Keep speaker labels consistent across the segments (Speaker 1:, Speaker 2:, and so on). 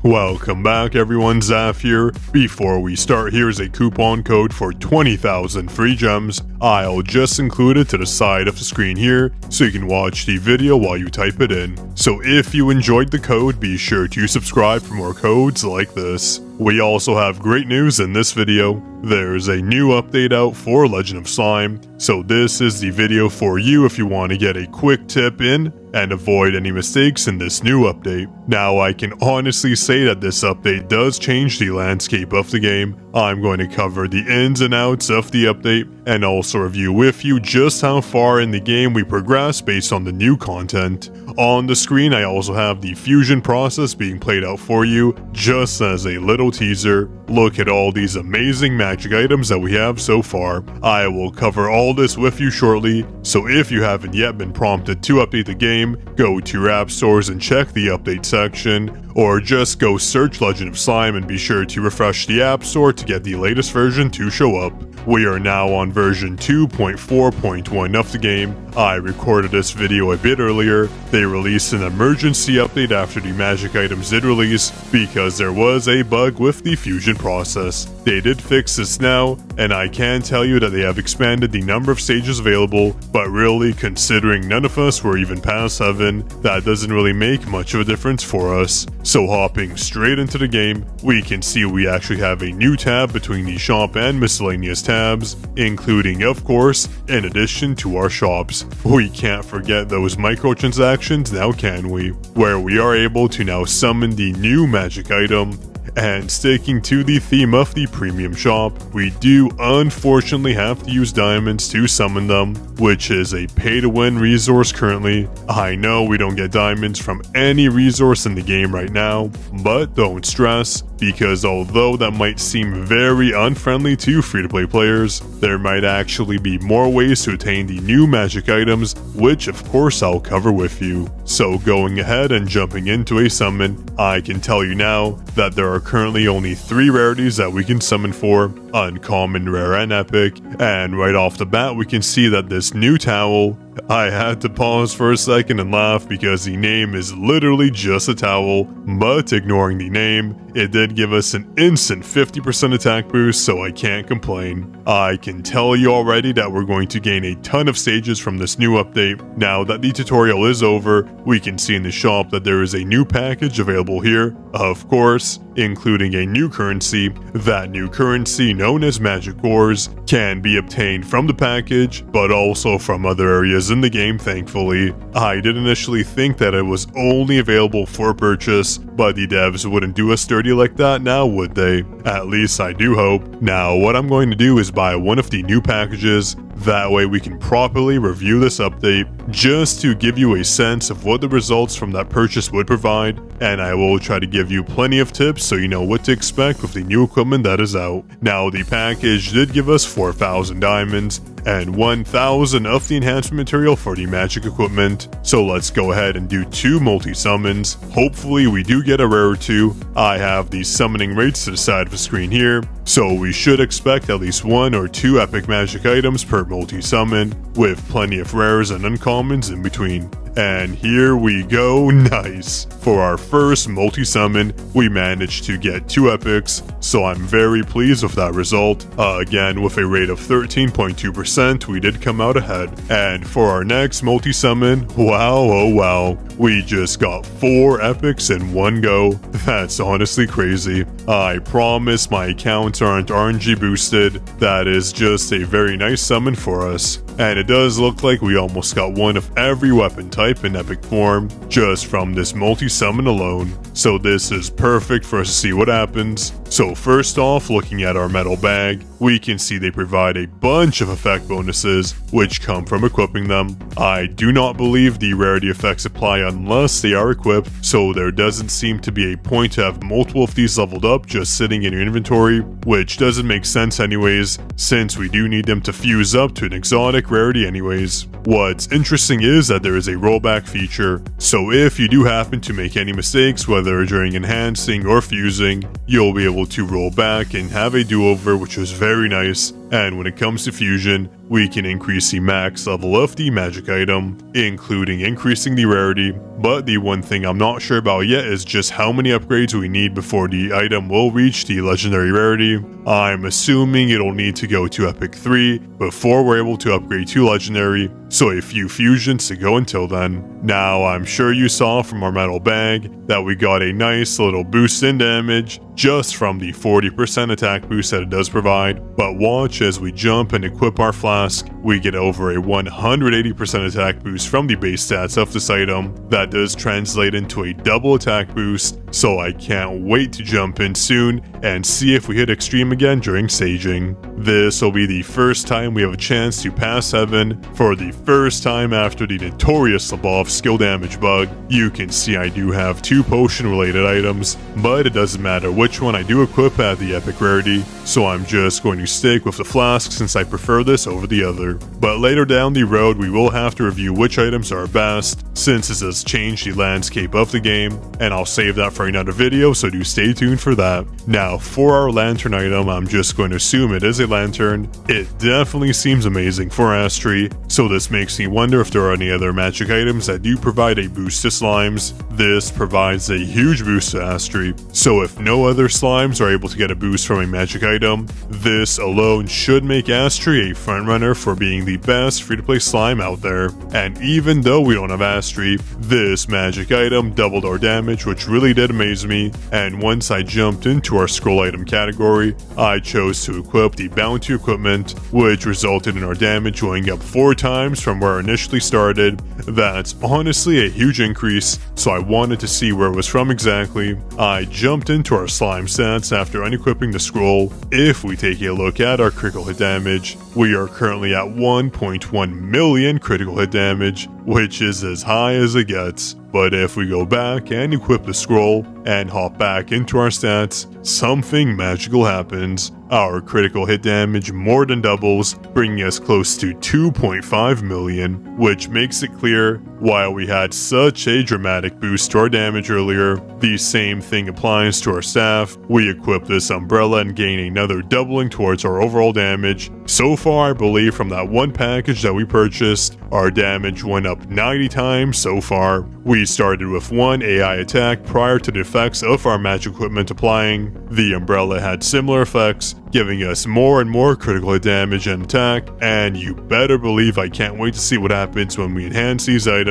Speaker 1: Welcome back everyone, Zaf here. Before we start, here's a coupon code for 20,000 free gems. I'll just include it to the side of the screen here so you can watch the video while you type it in. So if you enjoyed the code, be sure to subscribe for more codes like this. We also have great news in this video. There's a new update out for Legend of Slime, so this is the video for you if you want to get a quick tip in and avoid any mistakes in this new update. Now, I can honestly say that this update does change the landscape of the game. I'm going to cover the ins and outs of the update and also review with you just how far in the game we progress based on the new content. On the screen, I also have the fusion process being played out for you just as a little teaser. Look at all these amazing magic items that we have so far. I will cover all this with you shortly, so if you haven't yet been prompted to update the game, go to your app stores and check the update section, or just go search Legend of Slime and be sure to refresh the app store to get the latest version to show up. We are now on version 2.4.1 of the game. I recorded this video a bit earlier. They released an emergency update after the magic items did release because there was a bug with the fusion process. They did fix this now, and I can tell you that they have expanded the number of stages available, but really, considering none of us were even past 7, that doesn't really make much of a difference for us. So hopping straight into the game, we can see we actually have a new tab between the shop and miscellaneous tabs, including, of course, in addition to our shops. We can't forget those microtransactions now, can we? Where we are able to now summon the new magic item. And sticking to the theme of the premium shop, we do unfortunately have to use diamonds to summon them, which is a pay-to-win resource currently. I know we don't get diamonds from any resource in the game right now, but don't stress, because although that might seem very unfriendly to free-to-play players, there might actually be more ways to attain the new magic items, which of course I'll cover with you. So going ahead and jumping into a summon, I can tell you now that there are currently only 3 rarities that we can summon for: uncommon, rare, and epic. And right off the bat, we can see that this new towel, I had to pause for a second and laugh because the name is literally just a towel, but ignoring the name, it did give us an instant 50% attack boost, so I can't complain. I can tell you already that we're going to gain a ton of stages from this new update. Now that the tutorial is over, we can see in the shop that there is a new package available here, of course, including a new currency. That new currency, known as magic ores, can be obtained from the package, but also from other areas in the game, thankfully. I did initially think that it was only available for purchase, but the devs wouldn't do us dirty like that now, would they? At least I do hope. Now what I'm going to do is buy one of the new packages. That way we can properly review this update, just to give you a sense of what the results from that purchase would provide, and I will try to give you plenty of tips so you know what to expect with the new equipment that is out. Now, the package did give us 4,000 diamonds and 1,000 of the enhancement material for the magic equipment, so let's go ahead and do 2 multi-summons. Hopefully we do get a rare or 2. I have the summoning rates to the side of the screen here, so we should expect at least 1 or 2 epic magic items per multi-summon, with plenty of rares and uncommons in between. And here we go, nice! For our first multi-summon, we managed to get 2 epics, so I'm very pleased with that result. Again, with a rate of 13.2%, we did come out ahead. And for our next multi-summon, wow, oh wow, we just got 4 epics in one go. That's honestly crazy. I promise my accounts aren't RNG boosted. That is just a very nice summon for us. And it does look like we almost got one of every weapon type in epic form just from this multi-summon alone. So this is perfect for us to see what happens. So first off, looking at our metal bag, we can see they provide a bunch of effect bonuses which come from equipping them. I do not believe the rarity effects apply unless they are equipped, so there doesn't seem to be a point to have multiple of these leveled up just sitting in your inventory, which doesn't make sense anyways, since we do need them to fuse up to an exotic rarity anyways. What's interesting is that there is a rollback feature, so if you do happen to make any mistakes, whether during enhancing or fusing, you'll be able to roll back and have a do-over, which was very nice. And when it comes to fusion, we can increase the max level of the magic item, including increasing the rarity, but the one thing I'm not sure about yet is just how many upgrades we need before the item will reach the legendary rarity. I'm assuming it'll need to go to Epic 3 before we're able to upgrade to legendary, so a few fusions to go until then. Now, I'm sure you saw from our metal bag that we got a nice little boost in damage just from the 40% attack boost that it does provide, but watch as we jump and equip our flask, we get over a 180% attack boost from the base stats of this item. That does translate into a double attack boost, so I can't wait to jump in soon and see if we hit extreme again during saging. This will be the first time we have a chance to pass heaven for the first time after the notorious Labov skill damage bug. You can see I do have 2 potion related items, but it doesn't matter which one I do equip at the epic rarity, so I'm just going to stick with the flask since I prefer this over the other. But later down the road we will have to review which items are best, since this has changed the landscape of the game, and I'll save that for another video, so do stay tuned for that. Now for our lantern item, I'm just going to assume it is a lantern. It definitely seems amazing for Astri, so this makes me wonder if there are any other magic items that do provide a boost to slimes. This provides a huge boost to Astri, so if no other slimes are able to get a boost from a magic item, this alone should make Astri a frontrunner for being the best free-to-play slime out there. And even though we don't have Astri, this magic item doubled our damage, which really did amaze me, and once I jumped into our scroll item category, I chose to equip the bounty equipment, which resulted in our damage going up 4 times from where it initially started. That's honestly a huge increase, so I wanted to see where it was from exactly. I jumped into our slime stats after unequipping the scroll. If we take a look at our critical hit damage, we are currently at 1.1 million critical hit damage, which is as high as it gets. But if we go back and equip the scroll and hop back into our stats, something magical happens. Our critical hit damage more than doubles, bringing us close to 2.5 million, which makes it clear while we had such a dramatic boost to our damage earlier, the same thing applies to our staff. We equip this umbrella and gain another doubling towards our overall damage. So far, I believe from that one package that we purchased, our damage went up 90 times so far. We started with 1 AI attack prior to the effects of our magic equipment applying. The umbrella had similar effects, giving us more and more critical hit damage and attack, and you better believe I can't wait to see what happens when we enhance these items.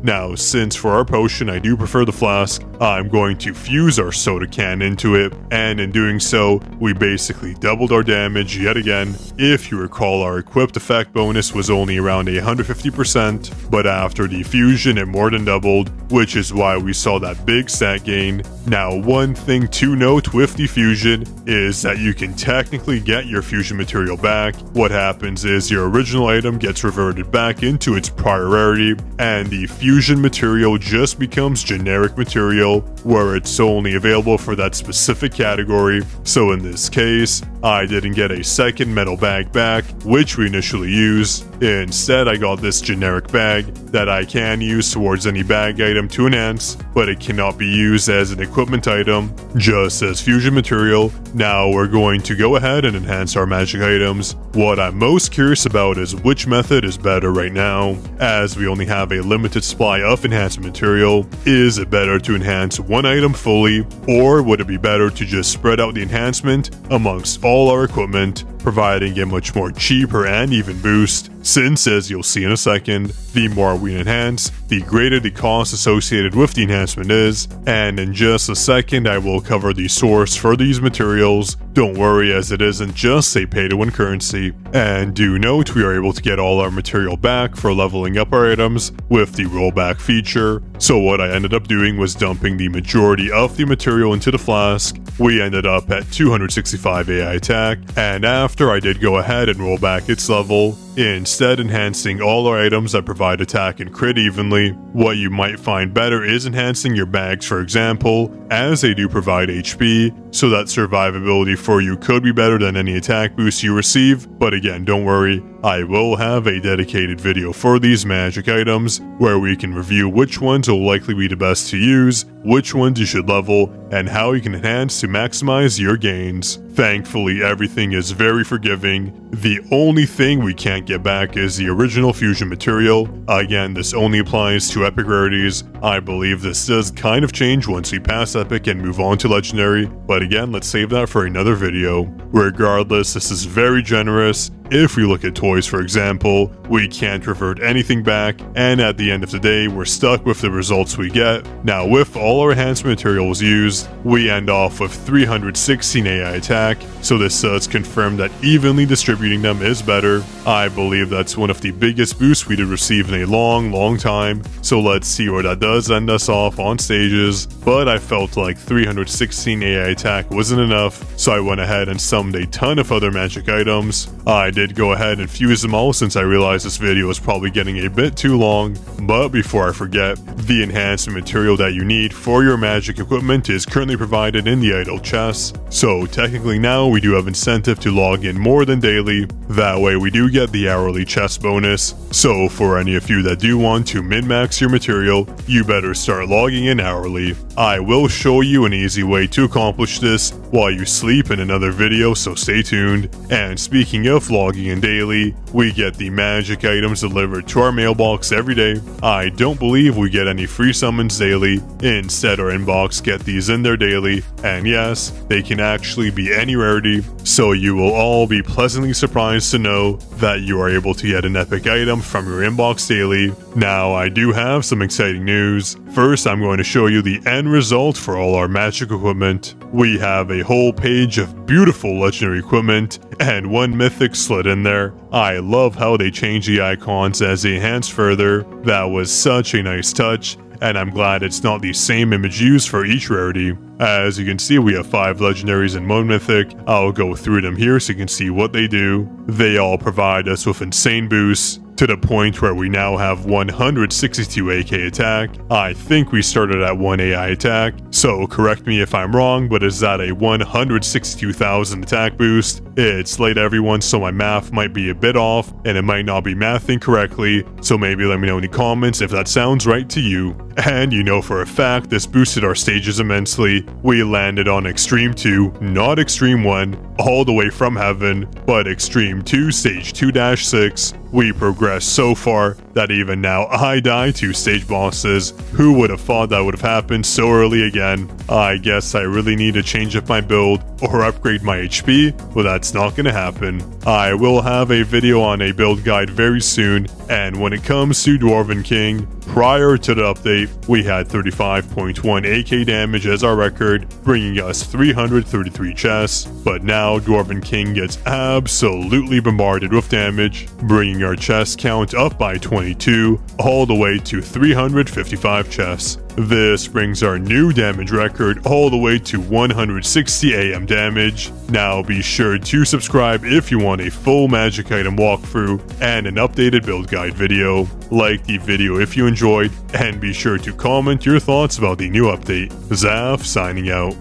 Speaker 1: Now, since for our potion I do prefer the flask, I'm going to fuse our soda can into it, and in doing so, we basically doubled our damage yet again. If you recall, our equipped effect bonus was only around 150%, but after the fusion it more than doubled, which is why we saw that big stat gain. Now, one thing to note with the fusion is that you can technically get your fusion material back. What happens is your original item gets reverted back into its prior rarity, and the fusion material just becomes generic material where it's only available for that specific category. So in this case, I didn't get a second metal bag back, which we initially used. Instead, I got this generic bag that I can use towards any bag item to enhance, but it cannot be used as an equipment item, just as fusion material. Now we're going to go ahead and enhance our magic items. What I'm most curious about is which method is better right now, as we only have a limited supply of enhancement material. Is it better to enhance one item fully, or would it be better to just spread out the enhancement amongst all our equipment, providing a much more cheaper and even boost? Since, as you'll see in a second, the more we enhance, the greater the cost associated with the enhancement is, and in just a second I will cover the source for these materials. Don't worry, as it isn't just a pay-to-win currency. And do note we are able to get all our material back for leveling up our items with the rollback feature. So what I ended up doing was dumping the majority of the material into the flask. We ended up at 265 AI attack, and after I did go ahead and roll back its level, instead enhancing all our items that provide attack and crit evenly. What you might find better is enhancing your bags, for example, as they do provide HP, so that survivability for you could be better than any attack boost you receive. But again, don't worry, I will have a dedicated video for these magic items where we can review which ones will likely be the best to use, which ones you should level, and how you can enhance to maximize your gains. Thankfully, everything is very forgiving. The only thing we can't get back is the original fusion material. Again, this only applies to epic rarities. I believe this does kind of change once we pass epic and move on to legendary, but again, let's save that for another video. Regardless, this is very generous. If we look at toys, for example, we can't revert anything back, and at the end of the day, we're stuck with the results we get. Now, with all our enhancement materials used, we end off with 316 AI attack, so this does confirm that evenly distributing them is better. I believe that's one of the biggest boosts we did receive in a long time, so let's see where that does end us off on stages, but I felt like 316 AI attack wasn't enough, so I went ahead and summoned a ton of other magic items. I did go ahead and fuse them all since I realized this video is probably getting a bit too long, but before I forget, the enhancement material that you need for your magic equipment is currently provided in the idle chest, so technically now we do have incentive to log in more than daily. That way we do get the hourly chest bonus, so for any of you that do want to min-max your material, you better start logging in hourly. I will show you an easy way to accomplish this while you sleep in another video, so stay tuned. And speaking of logging in daily, we get the magic items delivered to our mailbox every day. I don't believe we get any free summons daily. Instead, our inbox get these in there daily, and yes, they can actually be any rarity, so you will all be pleasantly surprised to know that you are able to get an epic item from your inbox daily. Now, I do have some exciting news. First, I'm going to show you the end result for all our magic equipment. We have a whole page of beautiful legendary equipment and one mythic slid in there. I love how they change the icons as they enhance further. That was such a nice touch, and I'm glad it's not the same image used for each rarity. As you can see, we have 5 legendaries and 1 mythic. I'll go through them here so you can see what they do. They all provide us with insane boosts, to the point where we now have 162 AK attack. I think we started at 1 AI attack, so correct me if I'm wrong, but is that a 162,000 attack boost? It's late everyone, so my math might be a bit off, and it might not be mathing correctly, so maybe let me know in the comments if that sounds right to you. And you know for a fact this boosted our stages immensely. We landed on Extreme 2, not Extreme 1, all the way from heaven, but Extreme 2 Stage 2-6. We progressed so far that even now I die to stage bosses. Who would have thought that would have happened so early again? I guess I really need to change up my build or upgrade my HP, but that's not gonna happen. I will have a video on a build guide very soon, and when it comes to Dwarven King, prior to the update, we had 35.1 AK damage as our record, bringing us 333 chests, but now Dwarven King gets absolutely bombarded with damage, bringing our chest count up by 22, all the way to 355 chests. This brings our new damage record all the way to 160 AM damage. Now be sure to subscribe if you want a full magic item walkthrough and an updated build guide video. Like the video if you enjoyed, and be sure to comment your thoughts about the new update. Zaf signing out.